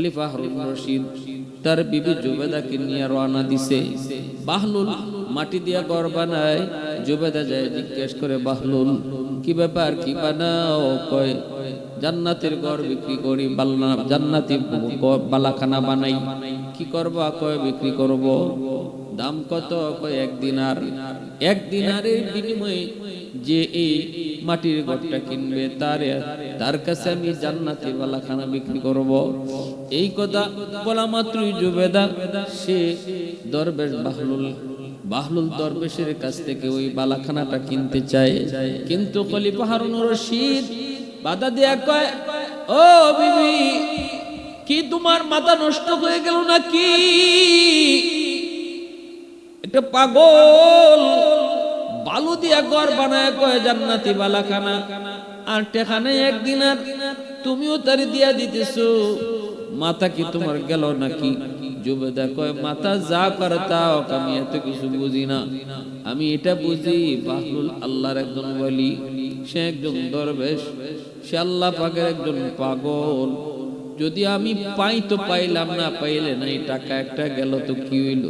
খলিফা হারুন রশিদ তার বিবি জুবেদাকে নিয়ে রওনা দিছে। বাহলুল মাটি দিয়া ঘর বানায়। জুবেদা যায় জিজ্ঞেস করে, বাহলুল কি ব্যাপার, কি বানাও? কয় জান্নাতের ঘর বিক্রি করি, জান্নাতি বালাখানা বানাই। কি করবা? কয় বিক্রি করব। দাম কত? কয় 1 দিনার। 1 দিনারের বিনিময়ে যে এই মাটির ঘরটা কিনবে তার কাছে আমি জান্নাতি বালাখানা বিক্রি করব। এই কথা বলা মাত্রই জুবেদা সে দরবেশ বাহলুল দরবেশের কাছ থেকে ওই বালাখানাটা কিনতে চায়। কিন্তু খলিফা হারুন রশিদ বাধা দেয়া কয়, ও বিবি, কি তোমার মাথা নষ্ট হয়ে গেল নাকি? একটা পাগল বালু দিয়া ঘর বানায় কয় জান্নাতি বালাখানা, আর টেখানে 1 দিনার, তুমিও তার দিয়া দিতেছো। মাথা কি তোমার গেল নাকি? জুবেদা কয়, মাথা যা করে তাও, আমি এত কিছু বুঝি না। আমি এটা বুঝি বাহলুল আল্লাহর একজন ওলি, সে একজন দরবেশ, সে আল্লাহ পাকের একজন পাগল। যদি আমি পাই তো পাইলাম, না পাইলে নাই, টাকা একটা গেল তো কি হইল?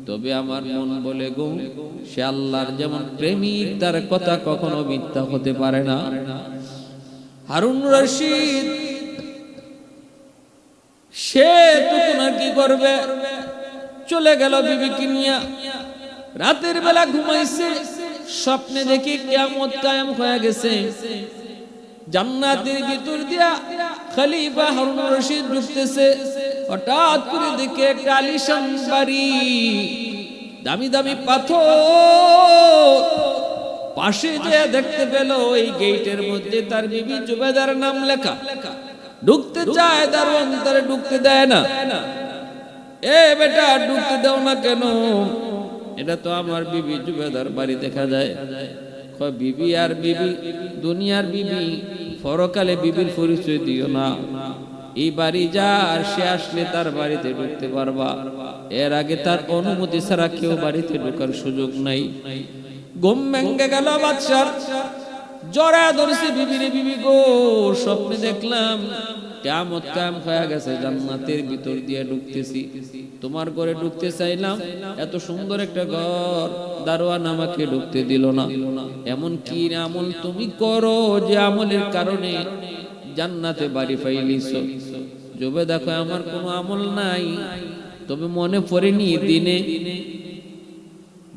তবে আমার মন বলে গো, সে আল্লাহর যেমন প্রেমিক, তার কথা কখনো মিথ্যা হতে পারে না। হারুন রশিদ সে তখন আর কি করবে, চলে গেল বিবিকে নিয়ে। রাতের বেলা ঘুমাইছে, স্বপ্নে দেখি কিয়ামত কায়েম হয়ে গেছে। জান্নাতের ভিতর দিয়া খলিফা হারুন রশিদ ঢুকতেছে। হঠাৎ করে দেখে একটা আলিশান বাড়ি, দামি দামি পাথর। পাশে যে দেখতে পেল ওই গেটের মধ্যে তার বিবি জুবেদার নাম লেখা। ঢুকতে চায়, দারোয়ান তারে ঢুকতে দেয় না। এ বেটা, ঢুকতে দাও না কেন? এটা তো আমার বিবি জুবেদার বাড়ি দেখা যায়। কয়, বিবি আর বিবি, দুনিয়ার বিবি, পরকালে বিবির পরিচয় দিও না। এই বাড়ি যা, আর সে আসলে তার বাড়িতে ঢুকতে পারবা, এর আগে তার অনুমতি ছাড়া কেউ বাড়িতে ঢোকার সুযোগ নাই। ঘুম ভেঙে গেল বাদশার, জড়া ধরছে বিবিরে, বিবি গো, স্বপ্নে দেখলাম কিয়ামত কায়েম হয়ে গেছে, জান্নাতের ভিতর দিয়ে ঢুকতেছি, তোমার ঘরে ঢুকতে চাইলাম, এত সুন্দর একটা ঘর, দারোয়ান আমাকে ঢুকতে দিল না। এমন কি আমল তুমি করো যে আমলের কারণে জান্নাতে বাড়ি পাইলিছো? জুবেদা কয়, আমার কোনো আমল নাই, তবে মনে পড়েনি দিনে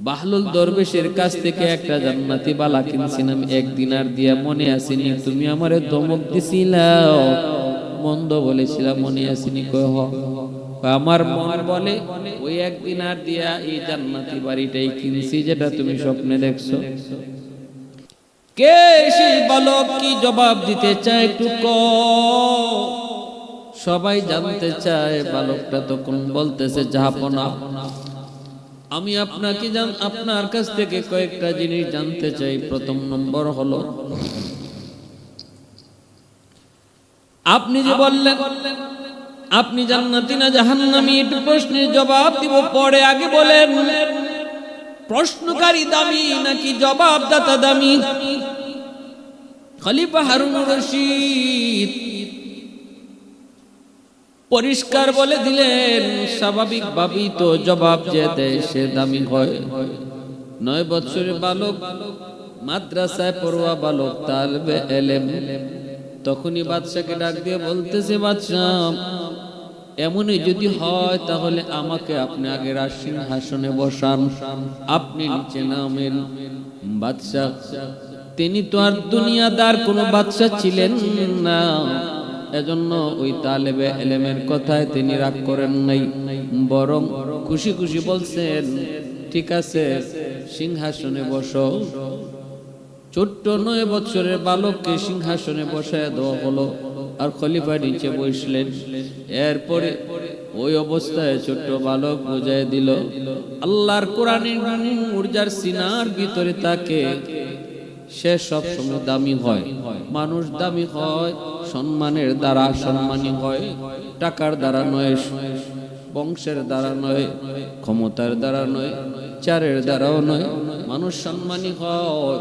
বাহলুল দরবেশের কাছ থেকে একটা জান্নাতি বালা কিনছিলাম 1 দিনার দিয়া, মনে আসেনি? তুমি আমারে ধমক দিছিলা, মন্দ বলেছিলাম, মনে আসেনি? কয়, হ। আমার মন বলে ওই 1 দিনার দিয়া এই জান্নাতি বাড়িটাই কিনছি যেটা তুমি স্বপ্নে দেখছো। কে সেই বালক, কি জবাব দিতে চায় একটু কও। সবাই জানতে চায়। বালকটা তখন বলতেছে, জাহাপনা, আমি আপনার কাছ থেকে কয়েকটা জিনিস জানতে চাই। প্রথম নম্বর হলো, আপনি যে বললেন আপনি জান্নাতি না জাহান্নামী, একটু প্রশ্নের জবাব দিব, পরে আগে বলেন প্রশ্নকারী দামি নাকি জবাবদাতা দামি? খলিফা হারুন রশিদ পরিষ্কার বলে দিলেন, স্বাভাবিকভাবেই তো জবাব যে দেয় সে দামি হয়। 9 বছরের বালক, মাদ্রাসায় পড়ুয়া বালক, তালেবে ইলম। তখনই বাদশাকে ডাক দিয়ে বলতেছে, বাদশাহ, এমনই যদি হয় তাহলে আমাকে আপনি আগের সিংহাসনে বসান, আপনি নিচে নামেন। বাদশাহ, তিনি তো আর দুনিয়াদার কোনো বাদশাহ ছিলেন না, এজন্য ওই তালেবে ইলমের কথায় তিনি রাগ করেন নাই, বরং খুশি খুশি বলছেন, ঠিক আছে, সিংহাসনে বসো। ছোট্ট 9 বছরের বালককে সিংহাসনে বসায় দেওয়া হলো, আর খলিফা নিচে বসলেন। এরপরে ওই অবস্থায় ছোট্ট বালক বুঝায় দিল, আল্লাহর কোরআনের নূর যার সিনার ভিতরে থাকে সে সব সময় দামি হয়। মানুষ দামি হয় সম্মানের দ্বারা, সম্মানী হয় টাকার দ্বারা নয়, বংশের দ্বারা নয়, ক্ষমতার দ্বারা নয়, চারের দ্বারাও নয়। মানুষ সম্মানী হয়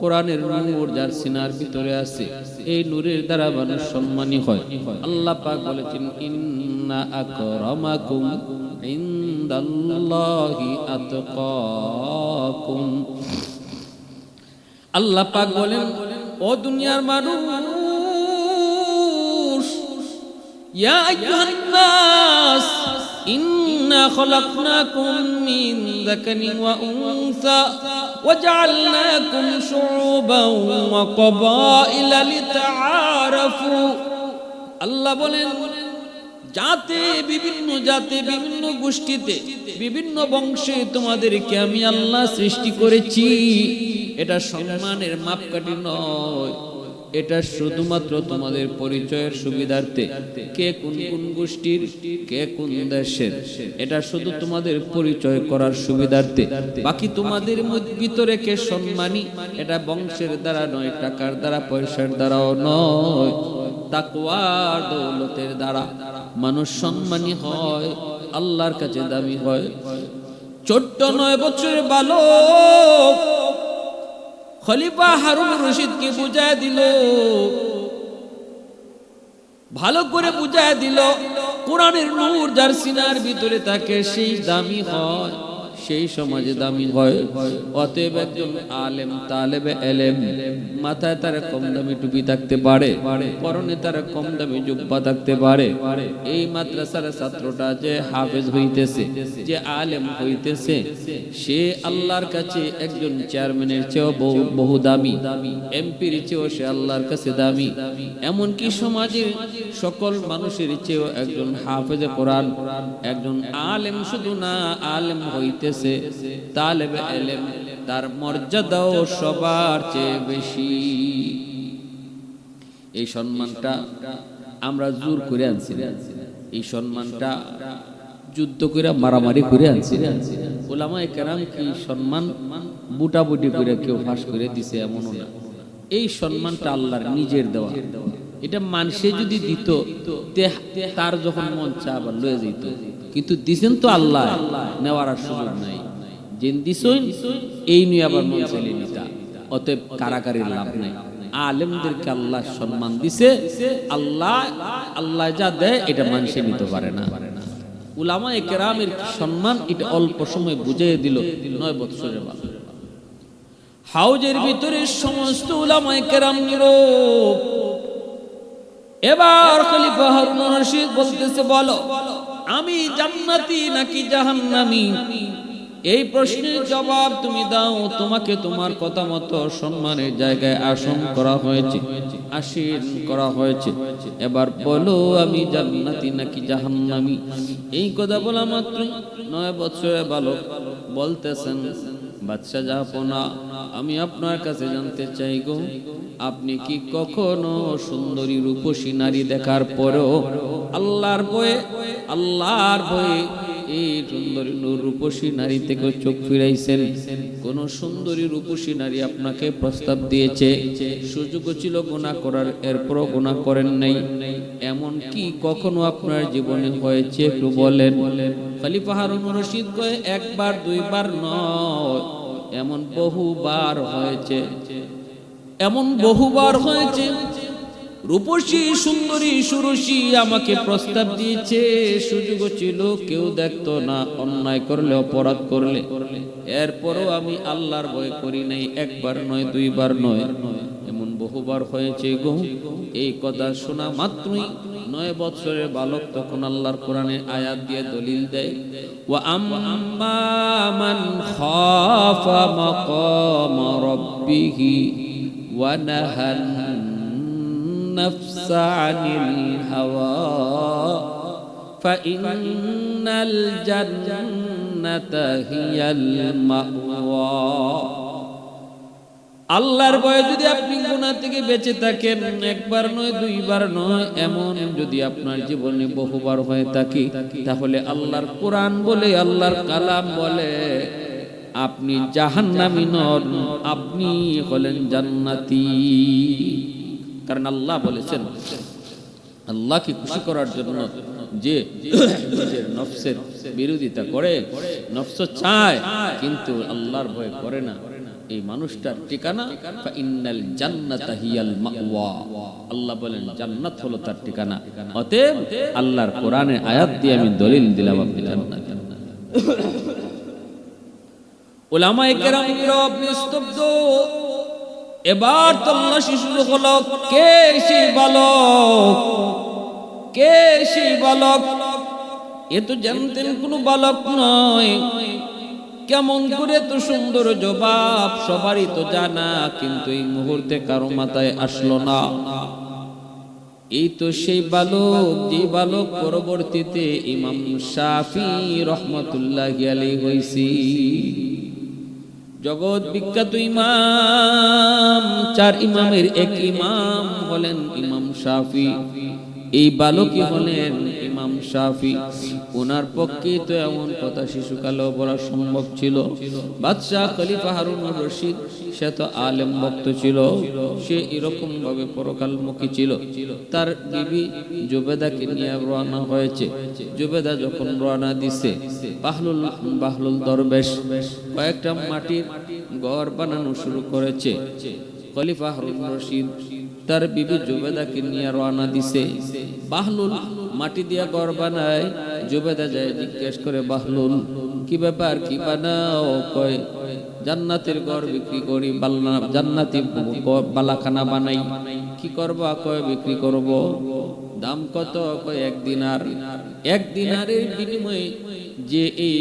কোরআনের নূর যার সিনার ভিতরে আছে, এই নূরের দ্বারা মানুষ সম্মানী হয়। আল্লাহ পাক বলেছেন, ইন্না আকরামাকুম ইনদাল্লাহি আতকাকুম। আল্লাহ পাক বলেন, ও দুনিয়ার মানুষ, ইয়া আইয়ুহান নাস ইন্না খলাকনাকুম মিন যাকারিন ওয়া উনসা ওয়াজআলনাকুম শুউবান ওয়া ক্বাবাইলা লিতাআরাফু। আল্লাহ বলেন, জাতে বিভিন্ন গোষ্ঠীতে বিভিন্ন বংশে তোমাদেরকে আমি আল্লাহ সৃষ্টি করেছি। এটা সম্মানের মাপকাঠি নয়, এটা শুধুমাত্র তোমাদের পরিচয়ের সুবিধার্থে। কে কোন কোন গোষ্ঠীর, কে কোন দেশের, এটা শুধু তোমাদের পরিচয় করার সুবিধার্থে। বাকি তোমাদের ভিতরে কে সম্মানী, এটা বংশের দ্বারা নয়, টাকার দ্বারা, পয়সার দ্বারাও নয়, তাকওয়ার দৌলতের দ্বারা মানুষ সম্মানী হয়, আল্লাহর কাছে দামি হয়। ছোট্ট 9 বছরের বালক খলিফা হারুন রশিদকে বুঝায় দিল, ভালো করে বুঝায় দিল, কোরআনের নূর যার সিনার ভিতরে থাকে সেই দামি হয়, সেই সমাজে দামি হয়। অতএব একজন আলেম তালেবে এলেম, মাথায় তার কম দামি টুপি থাকতে পারে, পরনে তার কম দামি জুব্বা থাকতে পারে। এই মাদ্রাসার ছাত্রটা যে হাফেজ হইতেছে, যে আলেম হইতেছে, সে আল্লাহর কাছে একজন চেয়ারম্যানের চেয়েও বহু দামি, এমপির চেয়েও সে আল্লাহর কাছে দামি। এমনকি সমাজের সকল মানুষের চেয়েও একজন হাফেজে কোরআন, একজন আলেম শুধু না, আলেম হইতেছে তালেবে ইলম, তার মর্যাদাও সবার চেয়ে বেশি। এই সম্মানটা আমরা জোর করে আনছি, এই সম্মানটা যুদ্ধ করে মারামারি করে আনছি। উলামায়ে কেরাম কি সম্মান বুটাবুটি করে কেউ ফাঁস করে দিছে এমনও না। এই সম্মানটা আল্লাহর নিজের দেওয়া। এটা মানুষে যদি দিত, তার যখন মন চা আবার লয়ে যেত, কিন্তু দিছেন তো আল্লাহ, নেওয়ার আর সুযোগ নাই। যেন দিছেন এই নিয়ে আবার মন চাইলে নিতা, অতএব কারাকারির লাভ নাই। আলেমদেরকে আল্লাহ সম্মান দিছে, আল্লাহ যা দেয় এটা মানুষে নিতে পারে না। উলামায়ে কেরামের সম্মান এটা অল্প সময় বুঝিয়ে দিল 9 বছরের বালক। হাউজের ভিতরে সমস্ত উলামায়ে কেরাম নীরব। এবার খলিফা হারুন রশিদ বলতেছে, বলো আমি জান্নাতি নাকি জাহান্নামী? এই প্রশ্নের জবাব তুমি দাও। তোমাকে তোমার কথা মতো সম্মানের জায়গায় আসন করা হয়েছে, আসীন করা হয়েছে। এবার বলো আমি জান্নাতি নাকি জাহান্নামী? এই কথা বলা মাত্র 9 বছরের বালক বলতেছেন, বাদশা জাহাপনা, আমি আপনার কাছে জানতে চাই গো, আপনি কি কখনো সুন্দরী রূপসী নারী দেখার পরেও আল্লাহর ভয়ে এই সুন্দরী রূপসী নারী থেকে চোখ ফিরাইছেন? কোন সুন্দরী রূপসী নারী আপনাকে প্রস্তাব দিয়েছে, সুযোগ ছিল গুনাহ করার, এরপরও গুনাহ করেন নাই, এমন কি কখনো আপনার জীবনে হয়েছে? একটু বলেন। খলিফা হারুন রশিদ কয়, একবার দুইবার নয়, এমন বহুবার হয়েছে, এমন বহুবার হয়েছে। রূপসী সুন্দরী সুরসী আমাকে প্রস্তাব দিয়েছে, সুযোগ ছিল, কেউ দেখতো না, অন্যায় করলে, অপরাধ করলে, এরপরও আমি আল্লাহর ভয় করি নাই। একবার নয়, দুইবার নয়, এমন বহুবার হয়েছে গো। এই কথা শোনা মাত্রই 9 বছরের বালক তখন আল্লাহর কোরআনের আয়াত দিয়ে দলিল দেয়, ওয়া আম্মা মান খাফা মাকাম রাব্বিহি ওয়া নাহান النفس عن الهوى فإن الجنة هي المأوى। আল্লাহর ভয়ে যদি আপনি গুনাহ থেকে বেঁচে থাকেন, একবার নয়, দুইবার নয়, এমন যদি আপনার জীবনে বহুবার হয়ে থাকে, তাহলে আল্লাহর কোরআন বলে, আল্লাহর কালাম বলে, আপনি জাহান্নামী নন, আপনি হলেন জান্নাতি। কারণ আল্লাহ বলেছেন, আল্লাহকে খুশি করার জন্য যে নিজের নফসের বিরোধিতা করে, নফস চায় কিন্তু আল্লাহর ভয় করে না, এই মানুষটার ঠিকানা ইন্নাল জান্নাতা হিয়াল মাওয়া, আল্লাহ বলেন জান্নাত হলো তার ঠিকানা। অতএব আল্লাহর কোরআনের আয়াত দিয়ে আমি দলিল দিলাম আপনি জান্নাত। উলামায়ে কেরামরা আপনি স্তব্ধ। এবার তল্লাশি শুরু হলো, কে সেই বালক, কে সেই বালক? এ তো জানতেন কোনো বালক নয়। কেমন করে তো সুন্দর জবাব, সবারই তো জানা, কিন্তু এই মুহূর্তে কারো মাথায় আসলো না। এই তো সেই বালক, যে বালক পরবর্তীতে ইমাম শাফি রহমাতুল্লাহি আলাইহি হইছি। জগৎ বিখ্যাত ইমাম, 4 ইমামের এক ইমাম হলেন ইমাম শাফি। এই বালকই হলেন ইমাম শাফি। ওনার পক্ষে তো এমন কথা শিশুকালেও বলা সম্ভব ছিল। বাদশাহ খলিফা হারুনুর রশিদ, সে তো আলেম ভক্ত ছিল, সে এরকম ভাবে পরকালমুখী ছিল। তার বিবি জুবেদাকে নিয়ে রওনা হয়েছে। জুবেদা যখন রওনা দিছে, বাহলুল দরবেশ কয়েকটা মাটির ঘর বানানো শুরু করেছে। খলিফা হারুনুর রশিদ তার বিবি জুবেদাকে নিয়ে রওনা দিছে। বাহলুল মাটি দিয়া ঘর বানায়। জুবেদা যায় জিজ্ঞেস করে, বাহলুল কি ব্যাপার, কি বানাও? কয় জান্নাতের ঘর বিক্রি করি, জান্নাতি বালাখানা বানাই। কি করবা? কয় বিক্রি করব। দাম কত? কয় 1 দিনার। 1 দিনারের বিনিময়ে যে এই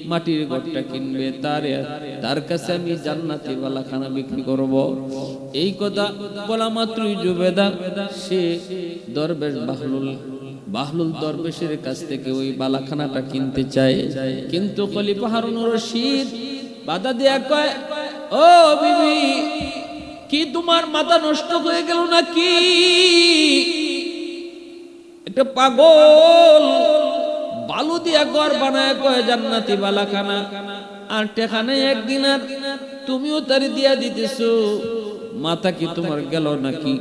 মাটির ঘরটা কিনবে তার কাছে আমি জান্নাতি বালাখানা বিক্রি করব। এই কথা বলা মাত্রই জুবেদা সে দরবেশ বাহলুল দরবেশের কাছ থেকে ওই বালাখানাটা কিনতে চায়। কিন্তু খলিফা হারুনুর রশিদ বাধা দেয়া কয়, ও বিবি, কি তোমার মাথা নষ্ট হয়ে গেল নাকি? একটা পাগল বালু দিয়া ঘর বানায় কয় জান্নাতি বালাখানা, আর টেখানে 1 দিনার, তুমিও তারি দিয়া দিতেছো। মাথা কি তোমার গেল নাকি?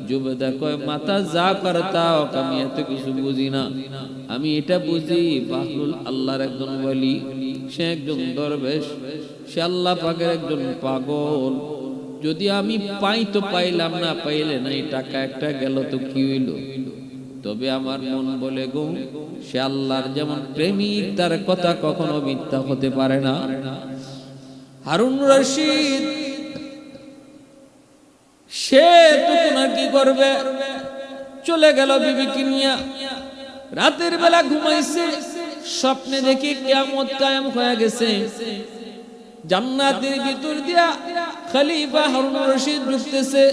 জুবেদা কয়, মাথা যা করে তাও, আমি এত কিছু বুঝি না। আমি এটা বুঝি বাহলুল আল্লাহর একজন ওলি, সে একজন দরবেশ, সে আল্লাহ পাকের একজন পাগল। যদি আমি পাই তো পাইলাম, না পাইলে না, এই টাকা একটা গেল তো কি হইল? তবে আমার মন বলে গো, সে আল্লাহর যেমন প্রেমিক, তার কথা কখনো মিথ্যা হতে পারে না। হারুনুর রশিদ সে তখন আর কি করবে, চলে গেল বিবিকে নিয়ে। রাতের বেলা ঘুমাইছে, স্বপ্নে দেখি কিয়ামত কায়েম হয়ে গেছে। জান্নাতের ভিতর দিয়া খলিফা হারুনুর রশিদ ঢুকতেছে।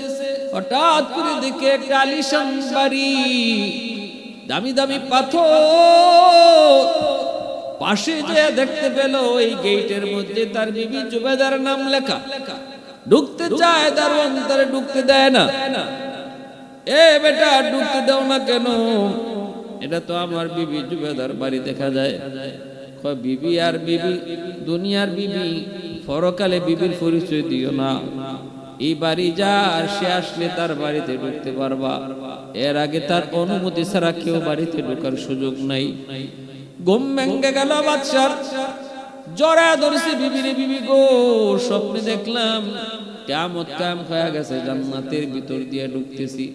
হঠাৎ করে দেখে একটা আলিশান বাড়ি, দামি দামি পাথর। পাশে যে দেখতে পেল ওই গেটের মধ্যে তার বিবি জুবেদার নাম লেখা। ঢুকতে চায়, দারোয়ান তারে ঢুকতে দেয় না। এ বেটা, ঢুকতে দাও না কেন? এটা তো আমার বিবি জুবেদার বাড়ি দেখা যায়। কয়, বিবি আর বিবি, দুনিয়ার বিবি, পরকালে বিবির পরিচয় দিও না। এই বাড়ি যা, আর সে আসলে তার বাড়িতে ঢুকতে পারবা, এর আগে তার অনুমতি ছাড়া কেউ বাড়িতে ঢোকার সুযোগ নাই। ঘুম ভেঙে গেল বাদশার, জড়া ধরছে বিবিরে, বিবি গো, স্বপ্নে দেখলাম কিয়ামত কায়েম হয়ে গেছে, জান্নাতের ভিতর দিয়ে ঢুকতেছি,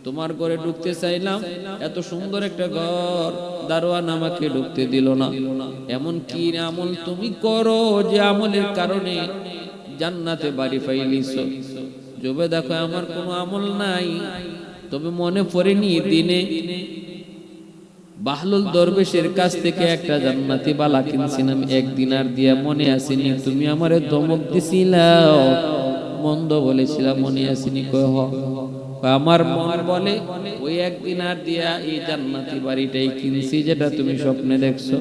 তোমার ঘরে ঢুকতে চাইলাম, এত সুন্দর একটা ঘর, দারোয়ান আমাকে ঢুকতে দিল না। এমন কি আমল তুমি করো যে আমলের কারণে জান্নাতে বাড়ি পাইলিছো? জবে দেখো, আমার কোনো আমল নাই, তবে মনে পড়েনি দিনে বাহলুল দরবেশের কাছ থেকে একটা জান্নাতি বালা কিনছিলাম 1 দিনার দিয়া, মনে আসেনি? তুমি আমারে ধমক দিছিলাও, মন্দ বলেছিলাম, মনে আসেনি? কয় হ। আমার মন বলে ওই 1 দিনার দিয়া এই জান্নাতি বাড়িটাই কিনছি যেটা তুমি স্বপ্নে দেখছো।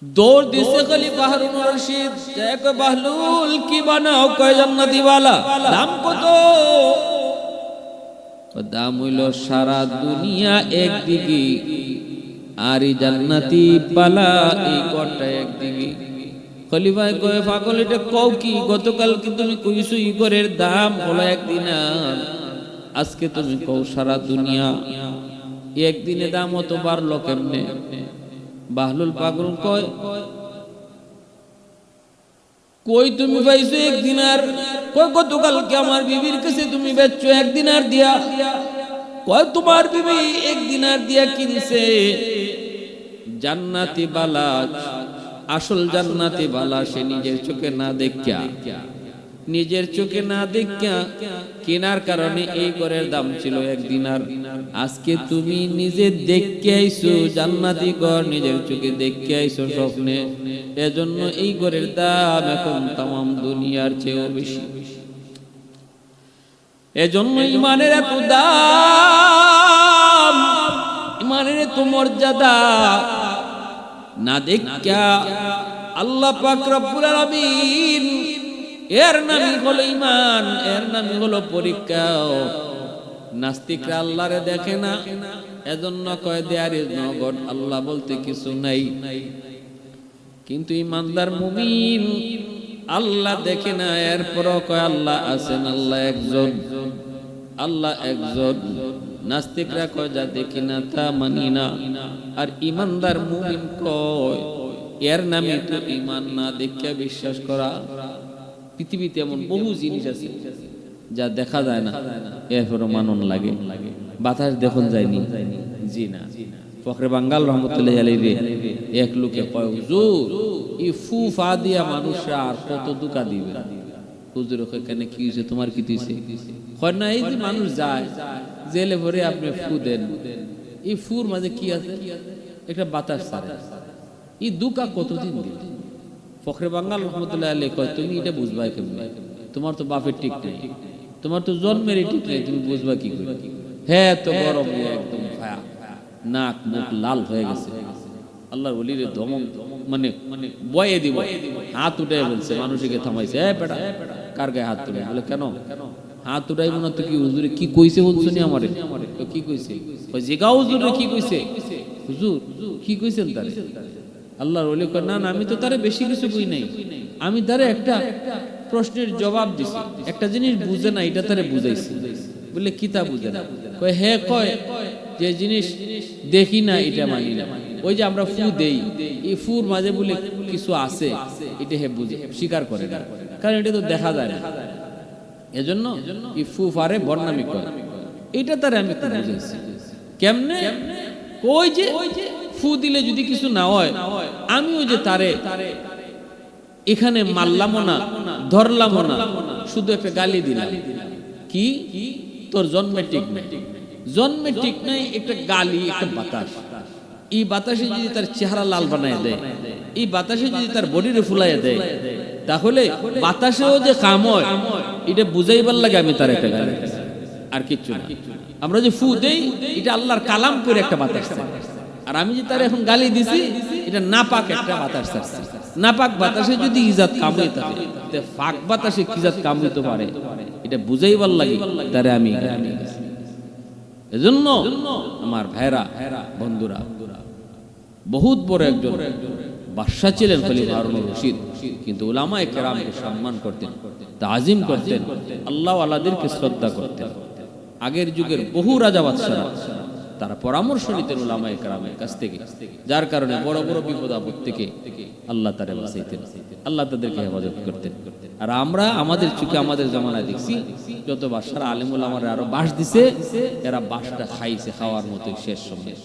দৌড় দিছে খলিফা হারুনুর রশিদ, দেখো বাহলুল কি বানাও? কয় জান্নাতি বালা। দাম কত? দাম হইল সারা দুনিয়া একদিকে, আর এই জান্নাতি বালা এই ঘরটা একদিকে। খলিফা কয়, পাগল, এটা কও কি? গতকাল কি তুমি কইছো ই ঘরের দাম হলো 1 দিনার, আজকে তুমি কও সারা দুনিয়া। 1 দিনে দাম অত বাড়লো কেমনে? বাহলুল পাগল কয়, কই তুমি পাইছো 1 দিনার? কই গতকালকে আমার বিবির কাছে তুমি বেচছো 1 দিনার দিয়া। কই তোমার বিবি 1 দিনার দিয়া কিনছে। জান্নাতি বালা, আসল জান্নাতি বালা সে নিজের চোখে না দেখিয়া, নিজের চোখে না দেখিয়া কেনার কারণে এই ঘরের দাম ছিল 1 দিনার। আজকে তুমি নিজে দেখে আইছো জান্নাতি ঘর, নিজের চোখে দেখে আইছো স্বপ্নে, এজন্য এই ঘরের দাম এখন তামাম দুনিয়ার চেয়েও বেশি। এজন্য ইমানের এত দাম, ইমানের এত মর্যাদা না দেখিয়া আল্লাহ পাক রব্বুল আলামিন এর নামই হলো ইমান, এর নামই হলো পরীক্ষা। নাস্তিকরা আল্লাহরে দেখে না, এজন্য কয় দেয়ার ইজ নো গড, আল্লাহ বলতে কিছু নাই। কিন্তু ইমানদার মুমিন আল্লাহ দেখে না, এরপরও কয় আল্লাহ আছেন, আল্লাহ একজন, আল্লাহ একজন। নাস্তিকরা কয় যা দেখি না তা মানি না, আর ইমানদার মুমিন কয় এর নামে তো ইমান, না দেখে বিশ্বাস করা। পৃথিবীতে এমন বহু জিনিস আছে যা দেখা যায় না, এরপরও মানন লাগে। বাতাস দেখুন যায়নি, জি না। ফখরে বাঙ্গাল রহমতুল্লাহ আলাইহি এক লোকে কয় হুজুর এই ফুফা দিয়া মানুষরা আর কত দুকা দিবে। হুজুর কেন কি হয়েছে, তোমার কি হয়েছে? হয় না এই যে মানুষ যায় জেলে ভরে আপনি ফু দেন, এই ফুর মাঝে কি আছে? একটা বাতাস ছাড়ে, এই দুকা কতদিন দিবে? ফখরে বাঙ্গাল রহমতুল্লাহ আলাইহি কয় তুমি এটা বুঝবা কেমনে? তোমার তো বাপের ঠিক নেই, তোমার তো জন্মের ঠিক নেই, তুমি বুঝবা কি করে? হ্যাঁ তো গরম একদম ভায়া, নাক মুখ লাল হয়ে গেছে। আল্লাহর ওলির ধমক মানে বয়ে দিব, হাত উঠে বলছে, মানুষকে থামাইছে, এ বেটা কার গায়ে হাত তুলে? বলে কেন হাত উঠাইব না তো কি? হুজুরে কি কইছে বলছো নি আমারে? কি কইছে? জিগা হুজুরে কি কইছে? হুজুর কি কইছেন তারে? আল্লাহর ওলি কয় না না, আমি তো তারে বেশি কিছু কই নাই, আমি তারে একটা প্রশ্নের জবাব দিছি, একটা জিনিস বুঝে না এটা তারে বুঝাইছি। বলে কি তা বুঝে না? কয় হ্যাঁ, কয় যে জিনিস দেখি না এটা মানি না। ওই যে আমরা ফু দেই, এই ফুর মাঝে বলে কিছু আছে, এটা হে বুঝে স্বীকার করে না, কারণ এটা তো দেখা যায় না। এজন্য এই ফু ফারে বর্ণামি করে, এটা তারে আমি বুঝাইছি। কেমনে? কই যে ফু দিলে যদি কিছু না হয়, আমিও যে তারে এখানে মারলামও না, ধরলামও না, শুধু একটা গালি দিলাম। কি তোর জন্মে ঠিক নাই, জন্মে ঠিক নাই, একটা গালি, একটা বাতাস। এই বাতাসে যদি তার চেহারা লাল বানায় দেয়, এই বাতাসে যদি তার বডিরে ফুলাইয়া দেয়, তাহলে বাতাসেও যে কাম হয় এটা বুঝাইবার লাগে আমি তার একটা গালি, আর কিচ্ছু না। আমরা যে ফু দেই এটা আল্লাহর কালাম করে একটা বাতাস, আর আমি যে তার এখন গালি দিছি এটা নাপাক একটা বাতাস ছাড়ছে। নাপাক বাতাসে যদি ইজাত কাম হইতে থাকে, ফাঁক বাতাসে কি জাত কাম হইতে পারে এটা বুঝাইবার লাগে তারে আমি। এজন্য আমার ভাইরা বন্ধুরা, বহুত বড় একজন বাদশা ছিলেন খলিফা হারুন রশিদ, কিন্তু উলামায়ে কেরামকে সম্মান করতেন, তাজিম করতেন, আল্লাহ ওয়ালাদেরকে শ্রদ্ধা করতেন। আগের যুগের বহু রাজা বাদশারা তারা পরামর্শ নিতেন উলামায়ে কেরামের কাছ থেকে, যার কারণে বড় বড় বিপদ আপদ থেকে আল্লাহ তারে বাঁচাইতেন, আল্লাহ তাদেরকে হেফাজত করতেন। আর আমরা আমাদের চোখে আমাদের জামানায় দেখছি যত বাদশারা আলেম উলামারা আরো বাস দিছে, এরা বাসটা খাইছে খাওয়ার মতোই শেষ সময়।